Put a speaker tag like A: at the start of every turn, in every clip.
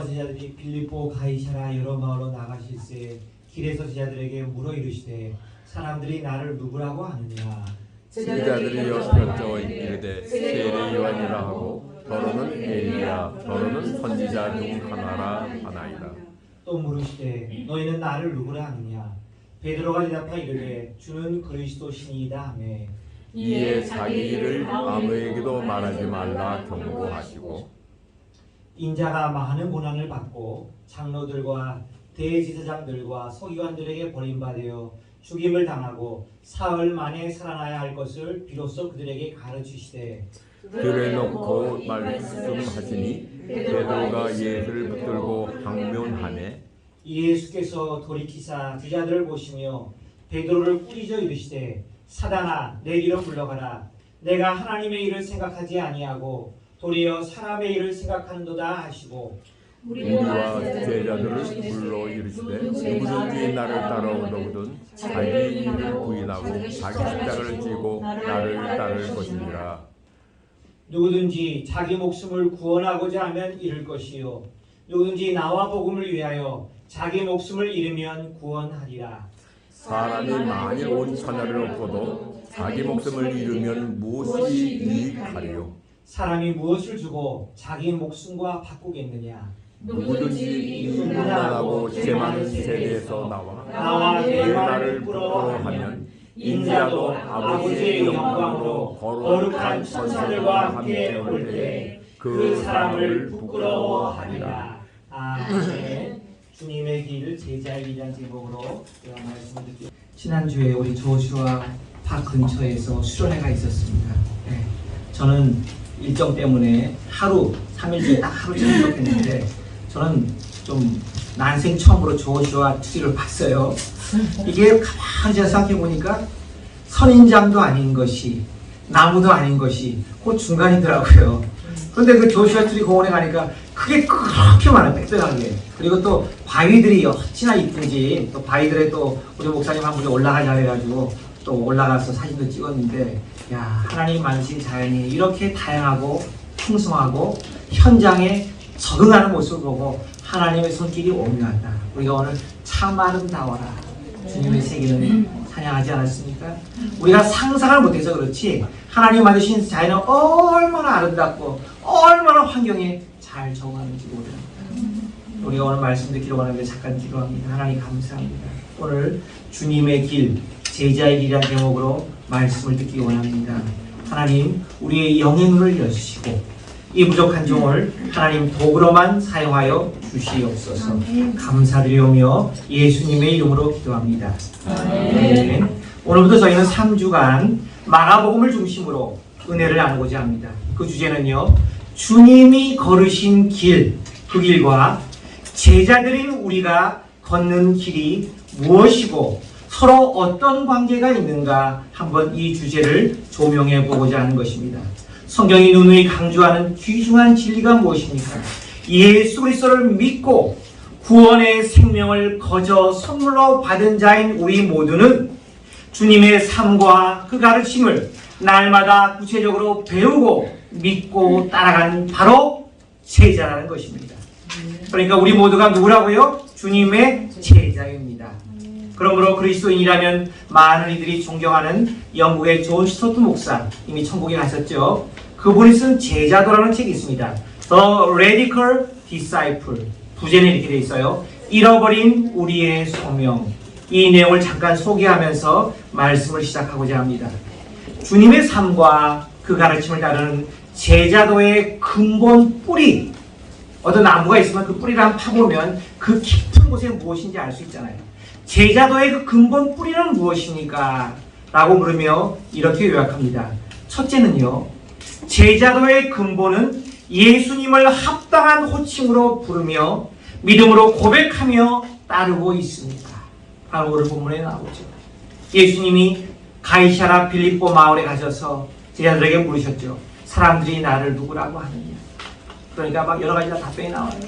A: 예수와 제자들이 빌립보 가이사라 여러 마을로 나가실새 길에서 제자들에게 물어 이르시되 사람들이 나를 누구라고 하느냐.
B: 제자들이 여럿여 이르되 세례 요한이라 하고 더러는 엘리야 더러는 선지자 중 하나라 하나이다.
A: 또 물으시되 너희는 나를 누구라 하느냐. 베드로가 대답하 이르되 주는 그리스도시니이다 하매
B: 이에 자기 일을 아무에게도 말하지 말라 경고하시고
A: 인자가 많은 고난을 받고 장로들과 대제사장들과 서기관들에게 버림받아 죽임을 당하고 사흘 만에 살아나야 할 것을 비로소 그들에게 가르치시되
B: 들에 놓고 말씀하시니 베드로가 예수를 붙들고 항면하매
A: 예수께서 돌이키사 제자들을 보시며 베드로를 꾸리져 이르시되 사단아 내 뒤로 물러가라. 내가 하나님의 일을 생각하지 아니하고 도리어 사람의 일을 생각하는도다 하시고
B: 우리와 제자들을 불러 이르시되 누구든지 나를 따라오거든 자기 일을 부인하고 자기 십자가를 지고 나를 따를 것이니라.
A: 누구든지 자기 목숨을 구원하고자 하면 잃을 것이요 누구든지 나와 복음을 위하여 자기 목숨을 잃으면 구원하리라.
B: 사람이 만일 온 천하를 얻고도 자기 목숨을 잃으면 무엇이 유익하리요?
A: 사람이 무엇을 주고 자기 목숨과 바꾸겠느냐.
B: 누구든지 인문하고 죄 많은 세대에서 나와 내 나를 부끄러워하면 인자도 아버지의 영광으로 거룩한 천사들과 함께 올 때 그 사람을 부끄러워하리라.
A: 아멘. 주님의 길 제자의 길이라는 제목으로 말씀을 드릴게요. 지난주에 우리 조슈아 박 근처에서 수련회가 있었습니다. 네. 저는 일정 때문에 하루 3일째 딱 하루 참석했는데 저는 좀 난생 처음으로 조슈아 트리를 봤어요. 이게 가만히 생각해 보니까 선인장도 아닌 것이 나무도 아닌 것이 그 중간이더라고요. 그런데 그 조슈아 트리 공원에 가니까 그게 그렇게 많아요. 빽빽하게. 그리고 또 바위들이 어찌나 이쁜지 또 바위들에 또 우리 목사님 한 분이 올라가자 해가지고 또 올라가서 사진도 찍었는데 야 하나님 만드신 자연이 이렇게 다양하고 풍성하고 현장에 적응하는 모습을 보고 하나님의 손길이 오묘하다. 우리가 오늘 참 아름다워라 주님의 세계를 찬양하지 않았습니까? 우리가 상상을 못해서 그렇지 하나님 만드신 자연은 얼마나 아름답고 얼마나 환경에 잘 적응하는지 모릅니다. 우리가 오늘 말씀 듣기로 원하는데 잠깐 기도합니다. 하나님 감사합니다. 오늘 주님의 길, 제자의 길이라는 제목으로 말씀을 듣기 원합니다. 하나님 우리의 영의 눈을 여주시고 이 부족한 종을 하나님 도구로만 사용하여 주시옵소서. 감사드리오며 예수님의 이름으로 기도합니다. 아멘. 오늘부터 저희는 3주간 마가복음을 중심으로 은혜를 나누고자 합니다. 그 주제는요, 주님이 걸으신 길, 그 길과 제자들인 우리가 걷는 길이 무엇이고 서로 어떤 관계가 있는가 한번 이 주제를 조명해 보고자 하는 것입니다. 성경이 누누이 강조하는 귀중한 진리가 무엇입니까? 예수 그리스도를 믿고 구원의 생명을 거저 선물로 받은 자인 우리 모두는 주님의 삶과 그 가르침을 날마다 구체적으로 배우고 믿고 따라가는 바로 제자라는 것입니다. 그러니까 우리 모두가 누구라고요? 주님의 제자입니다. 그러므로 그리스도인이라면 많은 이들이 존경하는 영국의 존 스토트 목사, 이미 천국에 가셨죠. 그분이 쓴 제자도라는 책이 있습니다. The Radical Disciple. 부제는 이렇게 되어 있어요. 잃어버린 우리의 소명. 이 내용을 잠깐 소개하면서 말씀을 시작하고자 합니다. 주님의 삶과 그 가르침을 따르는 제자도의 근본 뿌리. 어떤 나무가 있으면 그 뿌리를 한번 파보면 그 깊은 곳에 무엇인지 알 수 있잖아요. 제자도의 그 근본 뿌리는 무엇입니까? 라고 물으며 이렇게 요약합니다. 첫째는요, 제자도의 근본은 예수님을 합당한 호칭으로 부르며 믿음으로 고백하며 따르고 있습니다. 바로 오늘 본문에 나오죠. 예수님이 가이사라 빌립보 마을에 가셔서 제자들에게 물으셨죠. 사람들이 나를 누구라고 하느냐. 그러니까 막 여러 가지 답변이 나와요.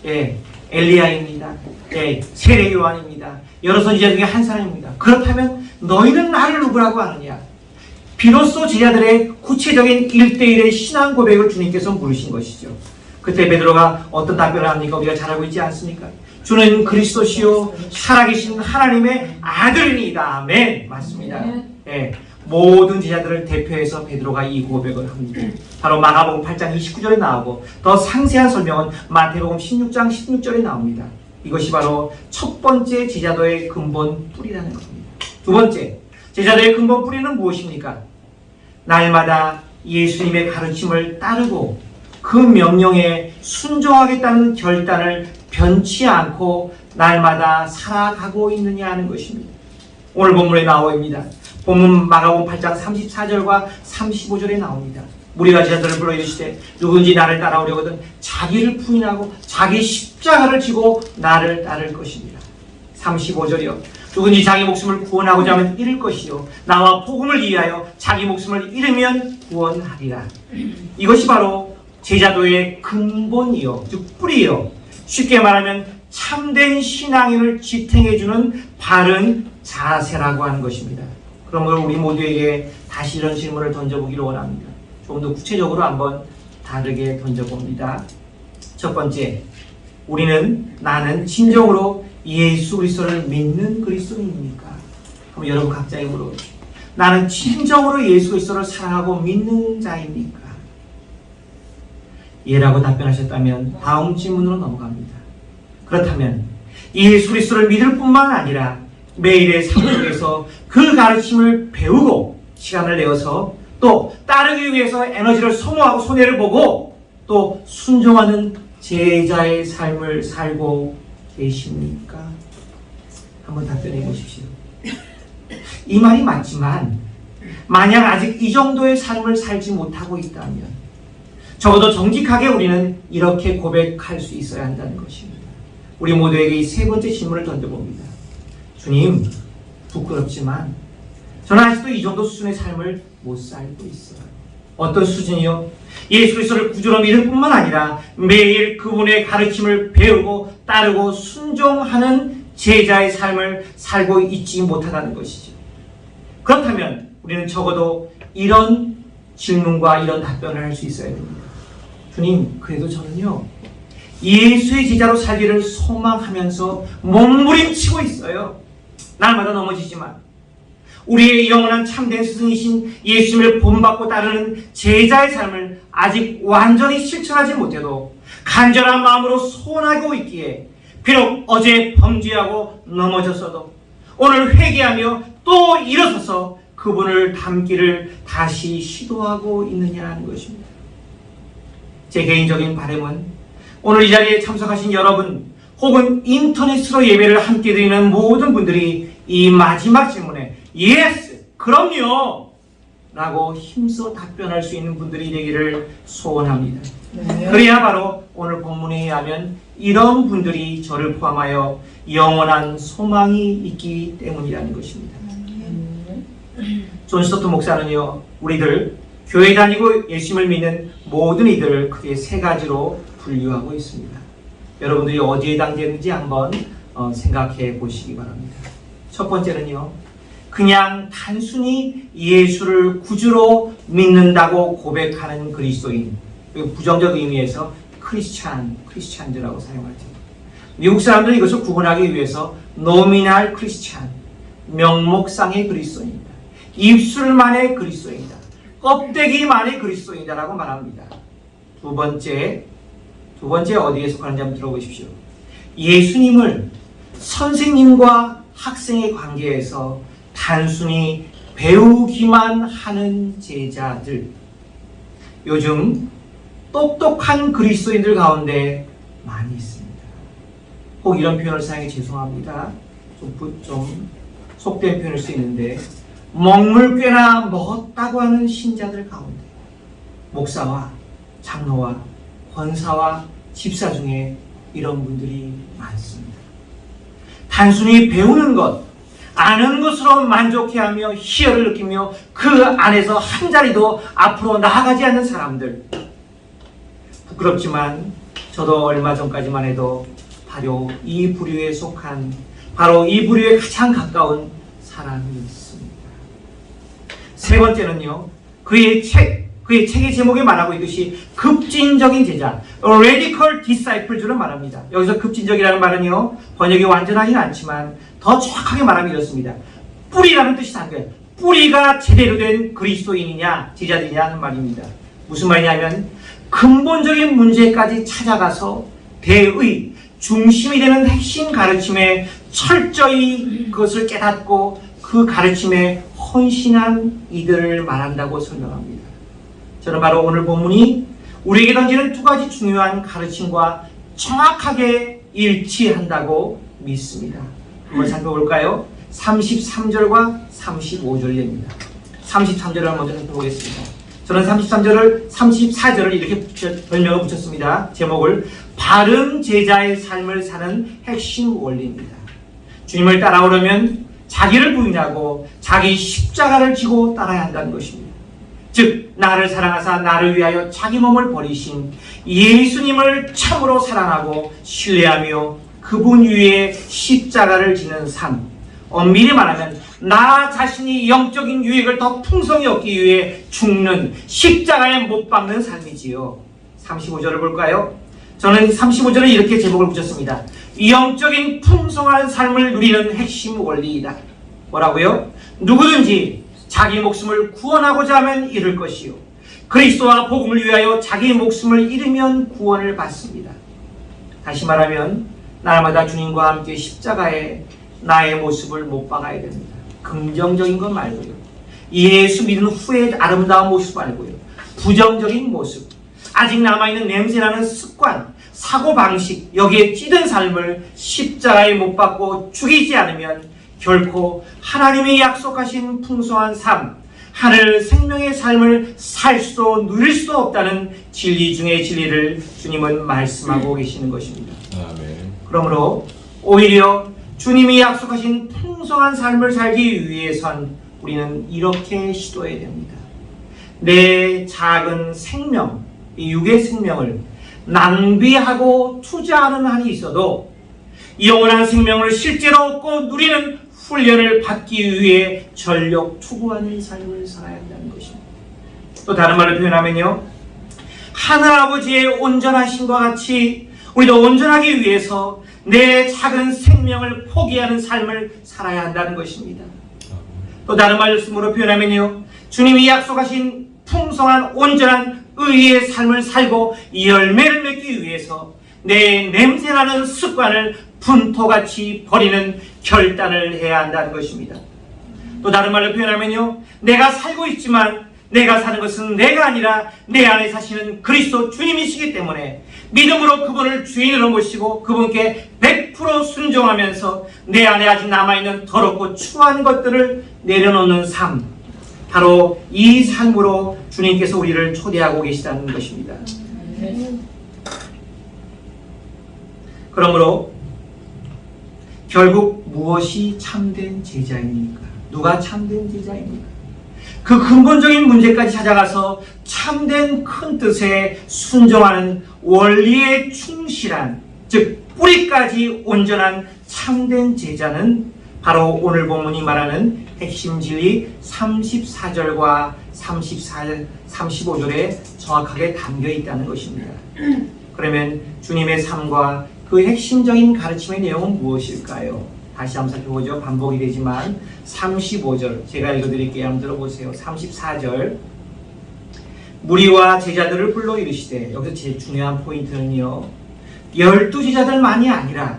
A: 예, 엘리야입니다. 예, 세례 요한입니다. 여러 선지자 중에 한 사람입니다. 그렇다면 너희는 나를 누구라고 하느냐. 비로소 제자들의 구체적인 1대1의 신앙 고백을 주님께서 물으신 것이죠. 그때 베드로가 어떤 답변을 합니까? 우리가 잘 알고 있지 않습니까? 주는 그리스도시요 살아계신 하나님의 아들이니이다. 아멘. 맞습니다. 예, 모든 제자들을 대표해서 베드로가 이 고백을 합니다. 바로 마가복음 8장 29절에 나오고 더 상세한 설명은 마태복음 16장 16절에 나옵니다. 이것이 바로 첫 번째 제자도의 근본 뿌리라는 겁니다. 두 번째, 제자도의 근본 뿌리는 무엇입니까? 날마다 예수님의 가르침을 따르고 그 명령에 순종하겠다는 결단을 변치 않고 날마다 살아가고 있느냐 하는 것입니다. 오늘 본문에 나와 있습니다. 본문 마가복음 8장 34절과 35절에 나옵니다. 무리가 제자들을 불러 이르시되 누구든지 나를 따라오려거든 자기를 부인하고 자기 십자가를 지고 나를 따를 것입니다. 35절이요. 누구든지 자기 목숨을 구원하고자 하면 잃을 것이요 나와 복음을 위하여 자기 목숨을 잃으면 구원하리라. 이것이 바로 제자도의 근본이요, 즉 뿌리요. 쉽게 말하면 참된 신앙인을 지탱해주는 바른 자세라고 하는 것입니다. 그러므로 우리 모두에게 다시 이런 질문을 던져보기를 원합니다. 좀 더 구체적으로 한번 다르게 던져봅니다. 첫 번째, 나는 진정으로 예수 그리스도를 믿는 그리스도인입니까? 그럼 여러분 각자에게 물어보십시오. 나는 진정으로 예수 그리스도를 사랑하고 믿는 자입니까? 예라고 답변하셨다면 다음 질문으로 넘어갑니다. 그렇다면 예수 그리스도를 믿을 뿐만 아니라 매일의 삶 속에서 그 가르침을 배우고 시간을 내어서 또 따르기 위해서 에너지를 소모하고 손해를 보고 또 순종하는 제자의 삶을 살고 계십니까? 한번 답변해 보십시오. 이 말이 맞지만 만약 아직 이 정도의 삶을 살지 못하고 있다면 적어도 정직하게 우리는 이렇게 고백할 수 있어야 한다는 것입니다. 우리 모두에게 이 세 번째 질문을 던져봅니다. 주님, 부끄럽지만 저는 아직도 이 정도 수준의 삶을 못 살고 있어요. 어떤 수준이요? 예수 그리스도를 구주로 믿을 뿐만 아니라 매일 그분의 가르침을 배우고 따르고 순종하는 제자의 삶을 살고 있지 못하다는 것이죠. 그렇다면 우리는 적어도 이런 질문과 이런 답변을 할 수 있어야 됩니다. 주님, 그래도 저는요 예수의 제자로 살기를 소망하면서 몸부림치고 있어요. 날마다 넘어지지만 우리의 영원한 참된 스승이신 예수님을 본받고 따르는 제자의 삶을 아직 완전히 실천하지 못해도 간절한 마음으로 소원하고 있기에 비록 어제 범죄하고 넘어졌어도 오늘 회개하며 또 일어서서 그분을 닮기를 다시 시도하고 있느냐는 것입니다. 제 개인적인 바람은 오늘 이 자리에 참석하신 여러분 혹은 인터넷으로 예배를 함께 드리는 모든 분들이 이 마지막 질문에 예스, 그럼요 라고 힘써 답변할 수 있는 분들이 되기를 소원합니다. 네. 그래야 바로 오늘 본문에 의하면 이런 분들이 저를 포함하여 영원한 소망이 있기 때문이라는 것입니다. 존 스토트 목사는요 우리들 교회 다니고 예수님을 믿는 모든 이들을 크게 세 가지로 분류하고 있습니다. 여러분들이 어디에 해당되는지 한번 생각해 보시기 바랍니다. 첫 번째는요, 그냥 단순히 예수를 구주로 믿는다고 고백하는 그리스도인, 부정적 의미에서 크리스찬즈라고 사용하죠. 미국 사람들은 이것을 구분하기 위해서 노미널 크리스찬, 명목상의 그리스도인이다, 입술만의 그리스도인이다, 껍데기만의 그리스도인이다라고 말합니다. 두 번째 어디에 속하는지 한번 들어보십시오. 예수님을 선생님과 학생의 관계에서 단순히 배우기만 하는 제자들. 요즘 똑똑한 그리스도인들 가운데 많이 있습니다. 혹 이런 표현을 사용해 죄송합니다. 좀 속된 표현일 수 있는데 먹물 꽤나 먹었다고 하는 신자들 가운데 목사와 장로와 권사와 집사 중에 이런 분들이 많습니다. 단순히 배우는 것, 아는 것으로 만족해하며 희열을 느끼며 그 안에서 한 자리도 앞으로 나아가지 않는 사람들. 부끄럽지만 저도 얼마 전까지만 해도 바로 이 부류에 속한, 바로 이 부류에 가장 가까운 사람이 있습니다. 세 번째는요, 그의 책, 그의 책의 제목에 말하고 있듯이 급진적인 제자, radical disciple를 말합니다. 여기서 급진적이라는 말은요, 번역이 완전하진 않지만 더 정확하게 말하면 이렇습니다. 뿌리라는 뜻이 단 거예요. 뿌리가 제대로 된 그리스도인이냐 제자들이냐 하는 말입니다. 무슨 말이냐면 근본적인 문제까지 찾아가서 대의 중심이 되는 핵심 가르침에 철저히 그것을 깨닫고 그 가르침에 헌신한 이들을 말한다고 설명합니다. 저는 바로 오늘 본문이 우리에게 던지는 두 가지 중요한 가르침과 정확하게 일치한다고 믿습니다. 한번 살펴볼까요? 33절과 35절입니다. 33절을 먼저 살펴보겠습니다. 저는 34절을 이렇게 별명을 붙였습니다. 제목을 바른 제자의 삶을 사는 핵심 원리입니다. 주님을 따라오려면 자기를 부인하고 자기 십자가를 지고 따라야 한다는 것입니다. 즉 나를 사랑하사 나를 위하여 자기 몸을 버리신 예수님을 참으로 사랑하고 신뢰하며 그분 위에 십자가를 지는 삶, 엄밀히 말하면 나 자신이 영적인 유익을 더 풍성히 얻기 위해 죽는 십자가에 못 박는 삶이지요. 35절을 볼까요? 저는 35절에 이렇게 제목을 붙였습니다. 영적인 풍성한 삶을 누리는 핵심 원리이다. 뭐라고요? 누구든지 자기 목숨을 구원하고자 하면 잃을 것이요 그리스도와 복음을 위하여 자기 목숨을 잃으면 구원을 받습니다. 다시 말하면 날마다 주님과 함께 십자가에 나의 모습을 못 박아야 됩니다. 긍정적인 건 말고요. 예수 믿은 후의 아름다운 모습 말고요. 부정적인 모습, 아직 남아있는 냄새나는 습관, 사고방식, 여기에 찌든 삶을 십자가에 못 박고 죽이지 않으면 결코 하나님이 약속하신 풍성한 삶, 하늘 생명의 삶을 살 수도 누릴 수도 없다는 진리 중의 진리를 주님은 말씀하고 계시는 것입니다.
B: 아멘.
A: 그러므로 오히려 주님이 약속하신 풍성한 삶을 살기 위해선 우리는 이렇게 시도해야 됩니다. 내 작은 생명, 이 육의 생명을 낭비하고 투자하는 한이 있어도 영원한 생명을 실제로 얻고 누리는 훈련을 받기 위해 전력 투구하는 삶을 살아야 한다는 것입니다. 또 다른 말로 표현하면요, 하늘아버지의 온전하심과 같이 우리도 온전하기 위해서 내 작은 생명을 포기하는 삶을 살아야 한다는 것입니다. 또 다른 말씀으로 표현하면요, 주님이 약속하신 풍성한 온전한 의의 삶을 살고 열매를 맺기 위해서 내 냄새나는 습관을 분토같이 버리는 결단을 해야 한다는 것입니다. 또 다른 말로 표현하면요, 내가 살고 있지만 내가 사는 것은 내가 아니라 내 안에 사시는 그리스도 주님이시기 때문에 믿음으로 그분을 주인으로 모시고 그분께 100% 순종하면서 내 안에 아직 남아있는 더럽고 추한 것들을 내려놓는 삶, 바로 이 삶으로 주님께서 우리를 초대하고 계시다는 것입니다. 그러므로 결국 무엇이 참된 제자입니까? 누가 참된 제자입니까? 그 근본적인 문제까지 찾아가서 참된 큰 뜻에 순종하는 원리에 충실한, 즉 뿌리까지 온전한 참된 제자는 바로 오늘 본문이 말하는 핵심 진리 34절과 35절에 정확하게 담겨 있다는 것입니다. 그러면 주님의 삶과 그 핵심적인 가르침의 내용은 무엇일까요? 다시 한번 살펴보죠. 반복이 되지만 35절 제가 읽어드릴게요. 한번 들어보세요. 34절 무리와 제자들을 불러 이르시되, 여기서 제일 중요한 포인트는요, 12제자들만이 아니라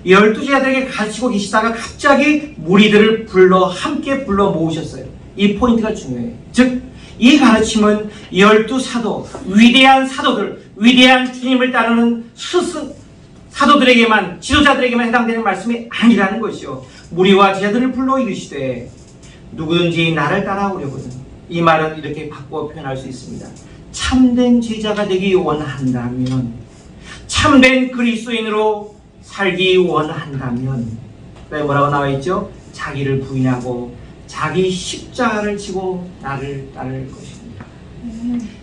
A: 12제자들에게 가르치고 계시다가 갑자기 무리들을 함께 불러 모으셨어요. 이 포인트가 중요해요. 즉 이 가르침은 12사도, 위대한 사도들, 위대한 주님을 따르는 사도들에게만, 지도자들에게만 해당되는 말씀이 아니라는 것이요, 무리와 제자들을 불러 이르시되 누구든지 나를 따라오려거든. 이 말은 이렇게 바꿔 표현할 수 있습니다. 참된 제자가 되기 원한다면, 참된 그리스도인으로 살기 원한다면, 그다음에 뭐라고 나와 있죠? 자기를 부인하고 자기 십자가를 지고 나를 따를 것입니다.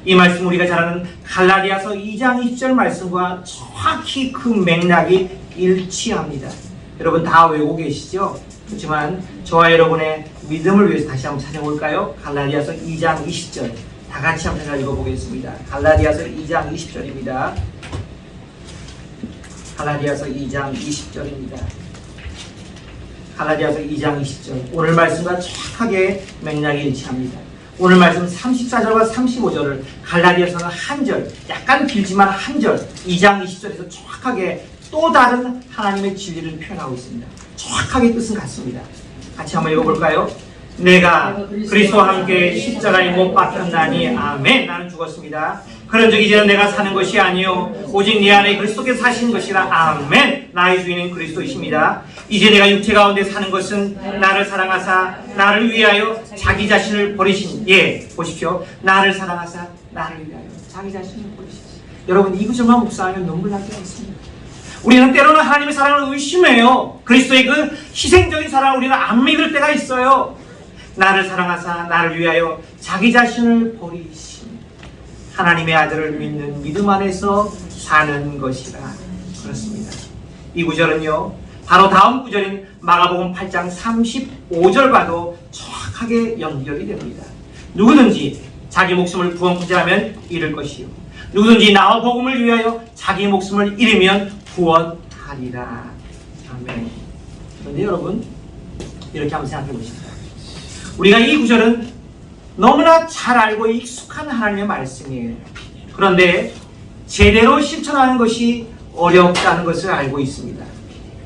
A: 이 말씀 우리가 잘 아는 갈라디아서 2장 20절 말씀과 정확히 그 맥락이 일치합니다. 여러분 다 외우고 계시죠? 그렇지만 저와 여러분의 믿음을 위해서 다시 한번 찾아볼까요? 갈라디아서 2장 20절 다 같이 한번 읽어보겠습니다. 갈라디아서 2장 20절입니다. 갈라디아서 2장 20절입니다. 갈라디아서 2장 20절. 오늘 말씀과 정확하게 맥락이 일치합니다. 오늘 말씀 34절과 35절을 갈라디아서는 한 절, 약간 길지만 한 절, 2장 20절에서 정확하게 또 다른 하나님의 진리를 표현하고 있습니다. 정확하게 뜻은 같습니다. 같이 한번 읽어볼까요? 내가 그리스도와 함께 십자가에 못 박혔나니 아멘. 나는 죽었습니다. 그런즉 이제는 내가 사는 것이 아니요 오직 내 안에 그리스도께서 사시는 것이라. 아멘. 나의 주인은 그리스도이십니다. 이제 내가 육체 가운데 사는 것은 나를 사랑하사 나를 위하여 자기 자신을 버리신, 보십시오. 나를 사랑하사 나를 위하여 자기 자신을 버리신. 여러분, 이 구절만 묵상하면 눈물 날 때가 있습니다. 우리는 때로는 하나님의 사랑을 의심해요. 그리스도의 그 희생적인 사랑을 우리는 안 믿을 때가 있어요. 나를 사랑하사 나를 위하여 자기 자신을 버리신 하나님의 아들을 믿는 믿음 안에서 사는 것이라. 그렇습니다. 이 구절은요, 바로 다음 구절인 마가복음 8장 35절과도 정확하게 연결이 됩니다. 누구든지 자기 목숨을 구원코자 하면 잃을 것이요 누구든지 나와 복음을 위하여 자기 목숨을 잃으면 구원하리라. 아멘. 그런데 여러분, 이렇게 한번 생각해 보십시다. 우리가 이 구절은 너무나 잘 알고 익숙한 하나님의 말씀이에요. 그런데 제대로 실천하는 것이 어렵다는 것을 알고 있습니다.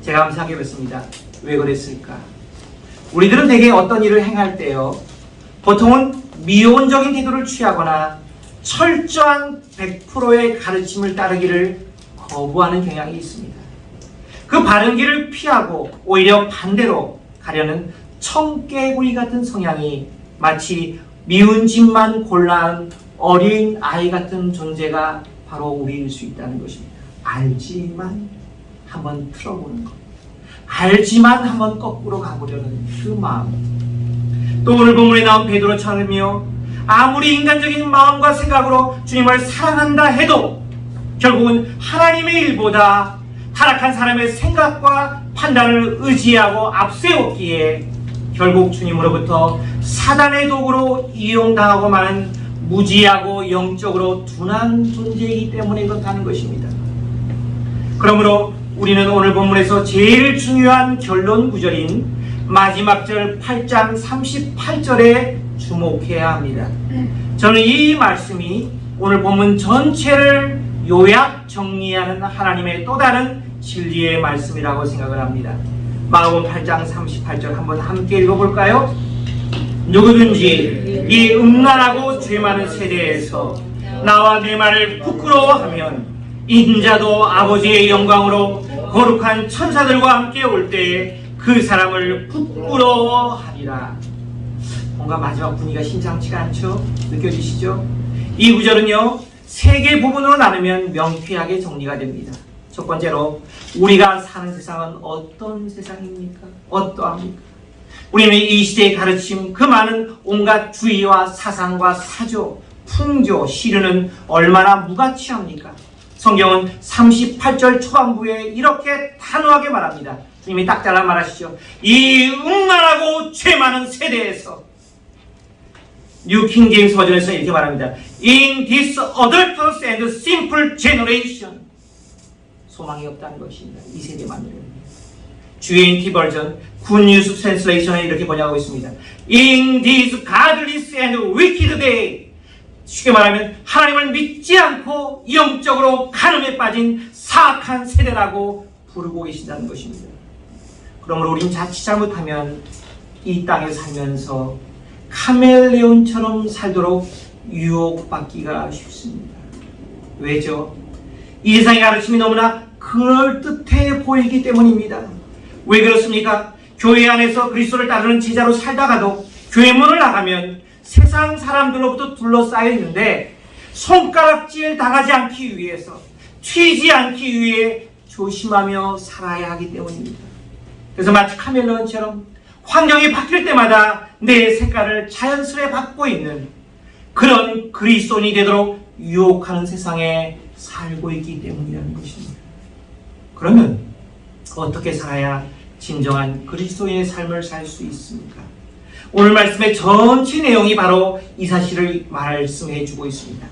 A: 제가 한번 생각해 봤습니다. 왜 그랬을까? 우리들은 대개 어떤 일을 행할 때요, 보통은 미온적인 태도를 취하거나 철저한 100%의 가르침을 따르기를 거부하는 경향이 있습니다. 그 바른 길을 피하고 오히려 반대로 가려는 청개구리 같은 성향이 마치 미운 집만 골라한 어린 아이 같은 존재가 바로 우리일 수 있다는 것입니다. 알지만 한번 틀어보는 것, 알지만 한번 거꾸로 가보려는 그 마음. 또 오늘 본문에 나온 베드로처럼요, 아무리 인간적인 마음과 생각으로 주님을 사랑한다 해도 결국은 하나님의 일보다 타락한 사람의 생각과 판단을 의지하고 앞세웠기에 결국 주님으로부터 사단의 도구로 이용당하고 마는 무지하고 영적으로 둔한 존재이기 때문에 그렇다는 것입니다. 그러므로 우리는 오늘 본문에서 제일 중요한 결론 구절인 마지막 절 8장 38절에 주목해야 합니다. 저는 이 말씀이 오늘 본문 전체를 요약 정리하는 하나님의 또 다른 진리의 말씀이라고 생각을 합니다. 마가복음 8장 38절 한번 함께 읽어볼까요? 누구든지 이 음란하고 죄 많은 세대에서 나와 내 말을 부끄러워하면 인자도 아버지의 영광으로 거룩한 천사들과 함께 올 때에 그 사람을 부끄러워하리라. 뭔가 마지막 분위기가 심상치가 않죠? 느껴지시죠? 이 구절은요, 세 개 부분으로 나누면 명쾌하게 정리가 됩니다. 첫 번째로, 우리가 사는 세상은 어떤 세상입니까? 어떠합니까? 우리는 이 시대의 가르침, 그 많은 온갖 주의와 사상과 사조, 풍조, 시류는 얼마나 무가치합니까? 성경은 38절 초반부에 이렇게 단호하게 말합니다. 주님이 딱 잘라 말하시죠. 이 음란하고 죄 많은 세대에서, 뉴 킹 제임스 버전에서 이렇게 말합니다. In this adulterous and sinful generation. 소망이 없다는 것입니다. 이 세대만으로는. GNT 버전, Good News Translation에 이렇게 번역하고 있습니다. In this godless and wicked day. 쉽게 말하면 하나님을 믿지 않고 영적으로 가늠에 빠진 사악한 세대라고 부르고 계신다는 것입니다. 그러므로 우린 자칫 잘못하면 이 땅에 살면서 카멜레온처럼 살도록 유혹받기가 쉽습니다. 왜죠? 이 세상의 가르침이 너무나 그럴듯해 보이기 때문입니다. 왜 그렇습니까? 교회 안에서 그리스도를 따르는 제자로 살다가도 교회 문을 나가면 세상 사람들로부터 둘러싸여 있는데 손가락질 당하지 않기 위해서, 튀지 않기 위해 조심하며 살아야 하기 때문입니다. 그래서 마치 카멜레온처럼 환경이 바뀔 때마다 내 색깔을 자연스레 바꾸고 있는 그런 그리스도인이 되도록 유혹하는 세상에 살고 있기 때문이라는 것입니다. 그러면 어떻게 살아야 진정한 그리스도인의 삶을 살 수 있습니까? 오늘 말씀의 전체 내용이 바로 이 사실을 말씀해 주고 있습니다.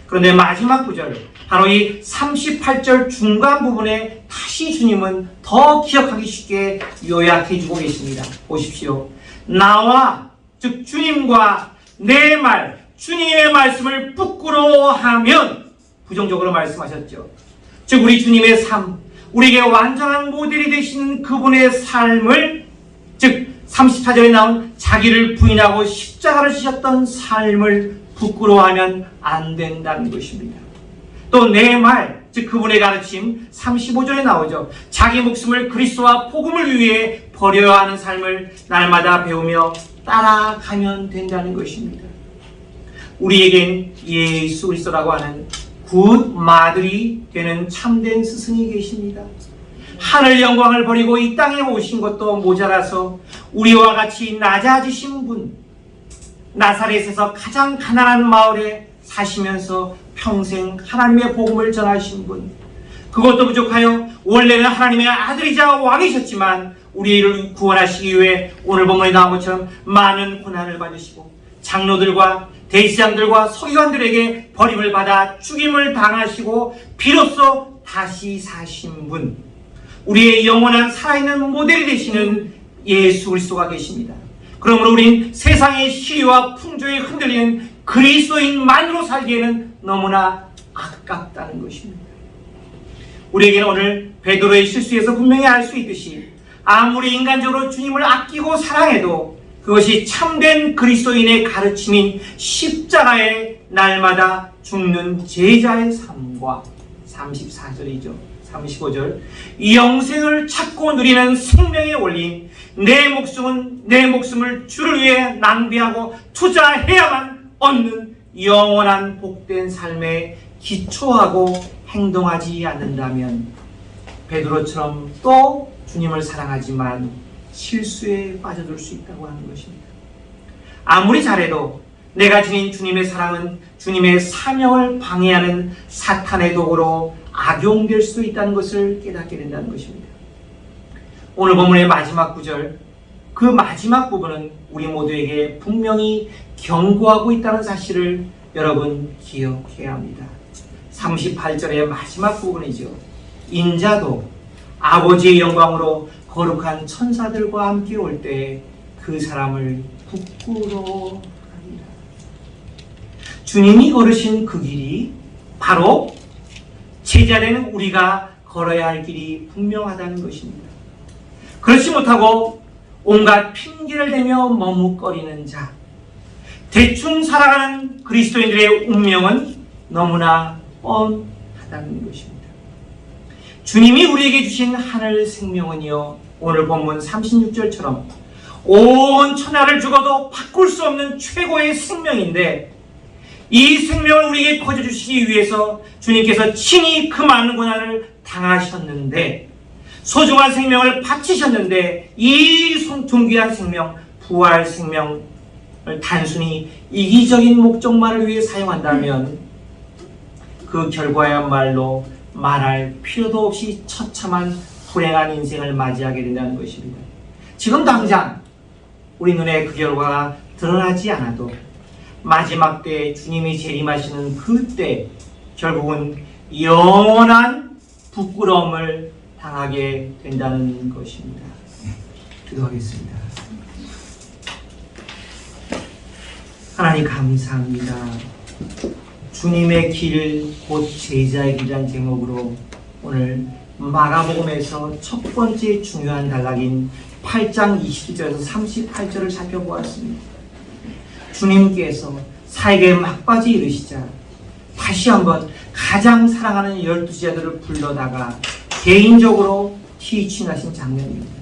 A: 그런데 마지막 구절, 바로 이 38절 중간 부분에 다시 주님은 더 기억하기 쉽게 요약해 주고 계십니다. 보십시오. 나와, 즉 주님과 내 말, 주님의 말씀을 부끄러워하면, 부정적으로 말씀하셨죠. 즉 우리 주님의 삶, 우리에게 완전한 모델이 되시는 그분의 삶을, 즉 34절에 나온 자기를 부인하고 십자가를 지셨던 삶을 부끄러워하면 안 된다는 것입니다. 또 내 말, 즉 그분의 가르침 35절에 나오죠. 자기 목숨을 그리스도와 복음을 위해 버려야 하는 삶을 날마다 배우며 따라가면 된다는 것입니다. 우리에겐 예수 그리스도라고 하는 굿 마들이 되는 참된 스승이 계십니다. 하늘 영광을 버리고 이 땅에 오신 것도 모자라서 우리와 같이 낮아지신 분, 나사렛에서 가장 가난한 마을에 사시면서 평생 하나님의 복음을 전하신 분, 그것도 부족하여 원래는 하나님의 아들이자 왕이셨지만 우리를 구원하시기 위해 오늘 본문에 나온 것처럼 많은 고난을 받으시고 장로들과 대제사장들과 서기관들에게 버림을 받아 죽임을 당하시고 비로소 다시 사신 분, 우리의 영원한 살아있는 모델이 되시는 예수 그리스도가 계십니다. 그러므로 우린 세상의 시리와 풍조에 흔들리는 그리스도인만으로 살기에는 너무나 아깝다는 것입니다. 우리에게는 오늘 베드로의 실수에서 분명히 알 수 있듯이 아무리 인간적으로 주님을 아끼고 사랑해도 그것이 참된 그리스도인의 가르침인 십자가에 날마다 죽는 제자의 삶과 34절이죠. 35절, 이 영생을 찾고 누리는 생명의 원리인 내 목숨을 주를 위해 낭비하고 투자해야만 얻는 영원한 복된 삶에 기초하고 행동하지 않는다면 베드로처럼 또 주님을 사랑하지만 실수에 빠져들 수 있다고 하는 것입니다. 아무리 잘해도 내가 지닌 주님의 사랑은 주님의 사명을 방해하는 사탄의 도구로 악용될 수도 있다는 것을 깨닫게 된다는 것입니다. 오늘 본문의 마지막 구절, 그 마지막 부분은 우리 모두에게 분명히 경고하고 있다는 사실을 여러분 기억해야 합니다. 38절의 마지막 부분이죠. 인자도 아버지의 영광으로 거룩한 천사들과 함께 올 때 그 사람을 부끄러워하리라. 주님이 걸으신 그 길이 바로 제자되는 우리가 걸어야 할 길이 분명하다는 것입니다. 그렇지 못하고 온갖 핑계를 대며 머뭇거리는 자, 대충 살아가는 그리스도인들의 운명은 너무나 뻔하다는 것입니다. 주님이 우리에게 주신 하늘 생명은요, 오늘 본문 36절처럼 온 천하를 죽어도 바꿀 수 없는 최고의 생명인데, 이 생명을 우리에게 거저주시기 위해서 주님께서 친히 그 많은 고난을 당하셨는데, 소중한 생명을 바치셨는데, 이 존귀한 생명, 부활 생명을 단순히 이기적인 목적만을 위해 사용한다면 그 결과야말로 말할 필요도 없이 처참한 불행한 인생을 맞이하게 된다는 것입니다. 지금 당장 우리 눈에 그 결과가 드러나지 않아도 마지막 때 주님이 재림하시는 그때 결국은 영원한 부끄러움을 당하게 된다는 것입니다. 기도하겠습니다. 하나님 감사합니다. 주님의 길, 곧 제자의 길이란 제목으로 오늘 마가복음에서 첫 번째 중요한 단락인 8장 22절에서 38절을 살펴보았습니다. 주님께서 사역의 막바지 이르시자 다시 한번 가장 사랑하는 12제자들을 불러다가 개인적으로 티칭하신 장면입니다.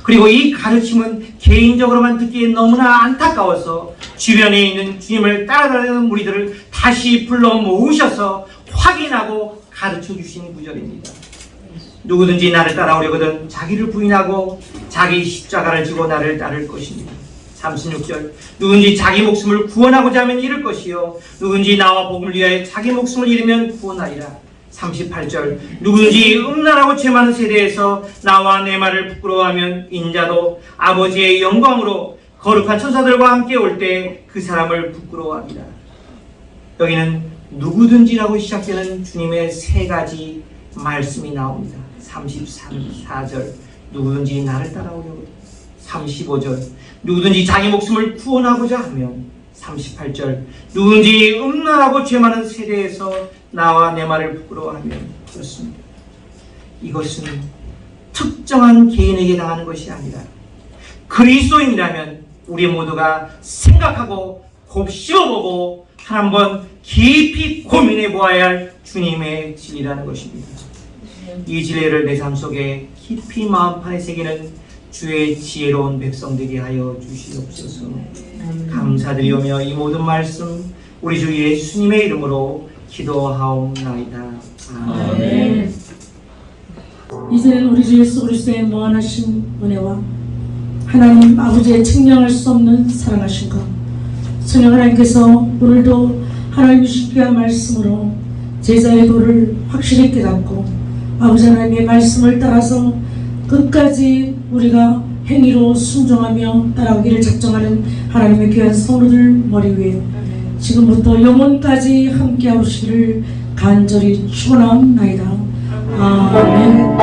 A: 그리고 이 가르침은 개인적으로만 듣기에 너무나 안타까워서 주변에 있는 주님을 따라다니는 무리들을 다시 불러 모으셔서 확인하고 가르쳐 주신 구절입니다. 누구든지 나를 따라오려거든 자기를 부인하고 자기 십자가를 지고 나를 따를 것입니다. 36절, 누군지 자기 목숨을 구원하고자 하면 잃을 것이요 누군지 나와 복음을 위하여 자기 목숨을 잃으면 구원하리라. 38절, 누군지 음란하고 죄 많은 세대에서 나와 내 말을 부끄러워하면 인자도 아버지의 영광으로 거룩한 천사들과 함께 올 때 그 사람을 부끄러워합니다. 여기는 누구든지라고 시작되는 주님의 세 가지 말씀이 나옵니다. 34절 누구든지 나를 따라오려고, 35절 누구든지 자기 목숨을 구원하고자 하면, 38절 누구든지 음란하고 죄 많은 세대에서 나와 내 말을 부끄러워하면. 그렇습니다. 이것은 특정한 개인에게 당하는 것이 아니라 그리스도인이라면 우리 모두가 생각하고 곱씹어보고 한번 깊이 고민해 보아야 할 주님의 진리라는 것입니다. 이 진리를 내 삶 속에 깊이 마음판에 새기는 주의 지혜로운 백성 되게 하여 주시옵소서. 감사드리오며 이 모든 말씀 우리 주 예수님의 이름으로 기도하옵나이다. 아멘.
C: 이제는 우리 주 예수 그리스도의 무한하신 은혜와 하나님 아버지의 측량할 수 없는 사랑하신가, 성령 하나님께서 오늘도 하나님 주신 귀한 말씀으로 제자의 도를 확실히 깨닫고 아버지 하나님의 말씀을 따라서 끝까지 우리가 행위로 순종하며 따라오기를 작정하는 하나님의 귀한 성도들 머리 위에 지금부터 영원까지 함께 하시기를 간절히 축원하옵나이다. 아멘.